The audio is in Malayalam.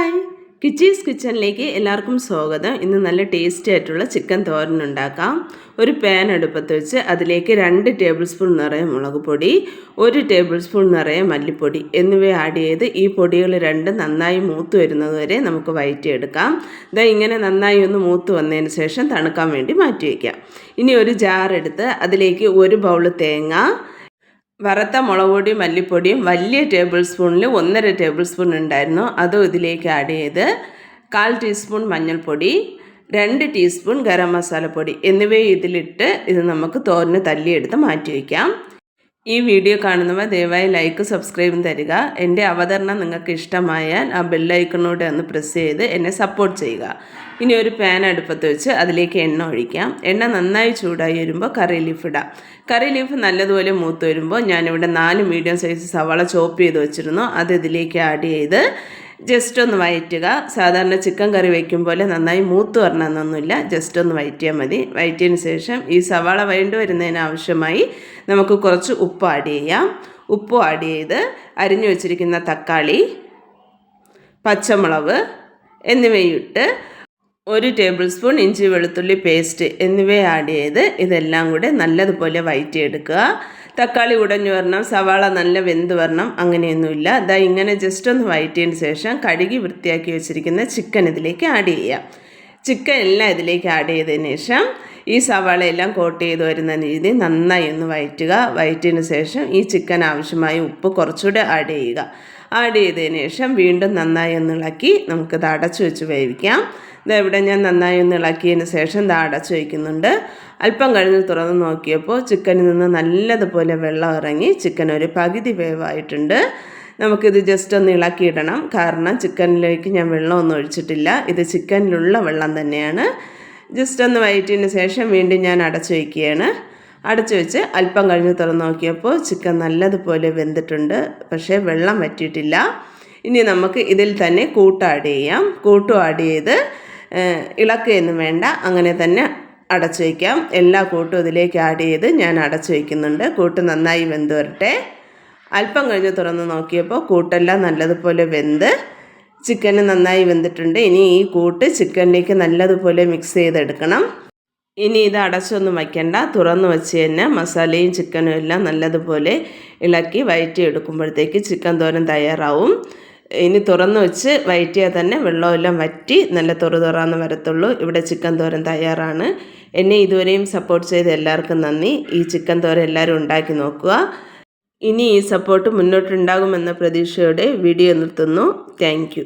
ഹായ്, കിച്ചീസ് കിച്ചണിലേക്ക് എല്ലാവർക്കും സ്വാഗതം. ഇന്ന് നല്ല ടേസ്റ്റി ആയിട്ടുള്ള ചിക്കൻ തോരൻ ഉണ്ടാക്കാം. ഒരു പാൻ അടുപ്പത്ത് വെച്ച് അതിലേക്ക് 2 ടേബിൾ സ്പൂൺ നിറയെ മുളക് പൊടി, 1 ടേബിൾ സ്പൂൺ നിറയെ മല്ലിപ്പൊടി എന്നിവ ആഡ് ചെയ്ത് ഈ പൊടികൾ രണ്ടും നന്നായി മൂത്ത് വരുന്നത് വരെ നമുക്ക് വഴറ്റിയെടുക്കാം. ഇങ്ങനെ നന്നായി ഒന്ന് മൂത്ത് വന്നതിന് ശേഷം തണുക്കാൻ വേണ്ടി മാറ്റി വയ്ക്കാം. ഇനി ഒരു ജാർ എടുത്ത് അതിലേക്ക് 1 ബൗൾ തേങ്ങ, വറുത്ത മുളക് പൊടിയും മല്ലിപ്പൊടിയും വലിയ ടേബിൾ സ്പൂണിൽ 1.5 ടേബിൾ സ്പൂൺ ഉണ്ടായിരുന്നു, അതും ഇതിലേക്ക് ആഡ് ചെയ്ത് 1/4 ടീസ്പൂൺ മഞ്ഞൾപ്പൊടി, 2 ടീസ്പൂൺ ഗരം മസാലപ്പൊടി എന്നിവയും ഇതിലിട്ട് ഇത് നമുക്ക് തോരന് തല്ലിയെടുത്ത് മാറ്റി വയ്ക്കാം. ഈ വീഡിയോ കാണുന്നവർ ദയവായി ലൈക്ക് സബ്സ്ക്രൈബും തരിക. എൻ്റെ അവതരണം നിങ്ങൾക്ക് ഇഷ്ടമായാൽ ആ ബെല്ലൈക്കണോടെ ഒന്ന് പ്രസ് ചെയ്ത് എന്നെ സപ്പോർട്ട് ചെയ്യുക. ഇനി ഒരു പാൻ അടുപ്പത്ത് വെച്ച് അതിലേക്ക് എണ്ണ ഒഴിക്കാം. എണ്ണ നന്നായി ചൂടായി വരുമ്പോൾ കറി ലീഫ് ഇടാം. കറി ലീഫ് നല്ലതുപോലെ മൂത്ത് വരുമ്പോൾ ഞാനിവിടെ 4 മീഡിയം സൈസ് സവാള ചോപ്പ് ചെയ്ത് വെച്ചിരുന്നു, അത് ഇതിലേക്ക് ആഡ് ചെയ്ത് ജസ്റ്റ് ഒന്ന് വഴറ്റുക. സാധാരണ ചിക്കൻ കറി വയ്ക്കും പോലെ നന്നായി മൂത്ത് വരണമെന്നൊന്നുമില്ല, ജസ്റ്റ് ഒന്ന് വഴറ്റിയാൽ മതി. വഴറ്റിയതിന് ശേഷം ഈ സവാള വഴണ്ട് വരുന്നതിന് ആവശ്യമായി നമുക്ക് കുറച്ച് ഉപ്പ് ആഡ് ചെയ്യാം. ഉപ്പ് ആഡ് ചെയ്ത് അരിഞ്ഞു വെച്ചിരിക്കുന്ന തക്കാളി, പച്ചമുളക് എന്നിവയിട്ട് 1 ടേബിൾ സ്പൂൺ ഇഞ്ചി വെളുത്തുള്ളി പേസ്റ്റ് എന്നിവ ആഡ് ചെയ്ത് ഇതെല്ലാം കൂടെ നല്ലതുപോലെ വഴറ്റിയെടുക്കുക. തക്കാളി ഉടഞ്ഞു വരണം, സവാള നല്ല വെന്ത് വരണം, അങ്ങനെയൊന്നുമില്ല. ഇങ്ങനെ ജസ്റ്റ് ഒന്ന് വഴറ്റിയതിന് ശേഷം കഴുകി വൃത്തിയാക്കി വെച്ചിരിക്കുന്ന ചിക്കൻ ഇതിലേക്ക് ആഡ് ചെയ്യാം. ചിക്കൻ എല്ലാം ഇതിലേക്ക് ആഡ് ചെയ്തതിന് ശേഷം ഈ സവാളയെല്ലാം കോട്ട് ചെയ്ത് വരുന്ന രീതി നന്നായി ഒന്ന് വഴറ്റുക. വഴറ്റിയതിന് ശേഷം ഈ ചിക്കൻ ആവശ്യമായ ഉപ്പ് കുറച്ചുകൂടെ ആഡ് ചെയ്യുക. ആഡ് ചെയ്തതിന് ശേഷം വീണ്ടും നന്നായി ഒന്ന് ഇളക്കി നമുക്കിത് അടച്ചു വെച്ച് വേവിക്കാം. ഇവിടെ ഞാൻ നന്നായി ഒന്ന് ഇളക്കിയതിന് ശേഷം അടച്ചു വയ്ക്കുന്നുണ്ട്. അല്പം കഴിഞ്ഞ് തുറന്ന് നോക്കിയപ്പോൾ ചിക്കനിൽ നിന്ന് നല്ലതുപോലെ വെള്ളം ഇറങ്ങി ചിക്കൻ ഒരു പകുതി വേവായിട്ടുണ്ട്. നമുക്കിത് ജസ്റ്റ് ഒന്ന് ഇളക്കിയിടണം, കാരണം ചിക്കനിലേക്ക് ഞാൻ വെള്ളമൊന്നും ഒഴിച്ചിട്ടില്ല, ഇത് ചിക്കനിലുള്ള വെള്ളം തന്നെയാണ്. ജസ്റ്റ് ഒന്ന് വഴറ്റിയതിന് ശേഷം വീണ്ടും ഞാൻ അടച്ചു വയ്ക്കുകയാണ്. അടച്ചു വെച്ച് അല്പം കഴിഞ്ഞ് തുറന്ന് നോക്കിയപ്പോൾ ചിക്കൻ നല്ലതുപോലെ വെന്തിട്ടുണ്ട്, പക്ഷേ വെള്ളം വറ്റിയിട്ടില്ല. ഇനി നമുക്ക് ഇതിൽ തന്നെ കൂട്ട് ആഡ് ചെയ്യാം. കൂട്ടും ആഡ് ചെയ്ത് ഇളക്കുകയൊന്നും വേണ്ട, അങ്ങനെ തന്നെ അടച്ചു വയ്ക്കാം. എല്ലാ കൂട്ടും ഇതിലേക്ക് ആഡ് ചെയ്ത് ഞാൻ അടച്ചു വയ്ക്കുന്നുണ്ട്. കൂട്ട് നന്നായി വെന്ത് വരട്ടെ. അല്പം കഴിഞ്ഞ് തുറന്ന് നോക്കിയപ്പോൾ കൂട്ടെല്ലാം നല്ലതുപോലെ വെന്ത് ചിക്കന് നന്നായി വെന്തിട്ടുണ്ട്. ഇനി ഈ കൂട്ട് ചിക്കനിലേക്ക് നല്ലതുപോലെ മിക്സ് ചെയ്തെടുക്കണം. ഇനി ഇത് അടച്ചൊന്നും വയ്ക്കണ്ട, തുറന്ന് വെച്ച് തന്നെ മസാലയും ചിക്കനും എല്ലാം നല്ലതുപോലെ ഇളക്കി വഴറ്റി എടുക്കുമ്പോഴത്തേക്ക് ചിക്കൻ തോരൻ തയ്യാറാവും. ഇനി തുറന്ന് വെച്ച് വഴറ്റിയാൽ തന്നെ വെള്ളമെല്ലാം വറ്റി നല്ല തുറന്ന് വരത്തുള്ളൂ. ഇവിടെ ചിക്കൻ തോരൻ തയ്യാറാണ്. എന്നെ ഇതുവരെയും സപ്പോർട്ട് ചെയ്ത എല്ലാവർക്കും നന്ദി. ഈ ചിക്കൻ തോരൻ എല്ലാവരും ഉണ്ടാക്കി നോക്കുക. ഇനി ഈ സപ്പോർട്ട് മുന്നോട്ടുണ്ടാകുമെന്ന പ്രതീക്ഷയോടെ വീഡിയോ നിർത്തുന്നു. Thank you.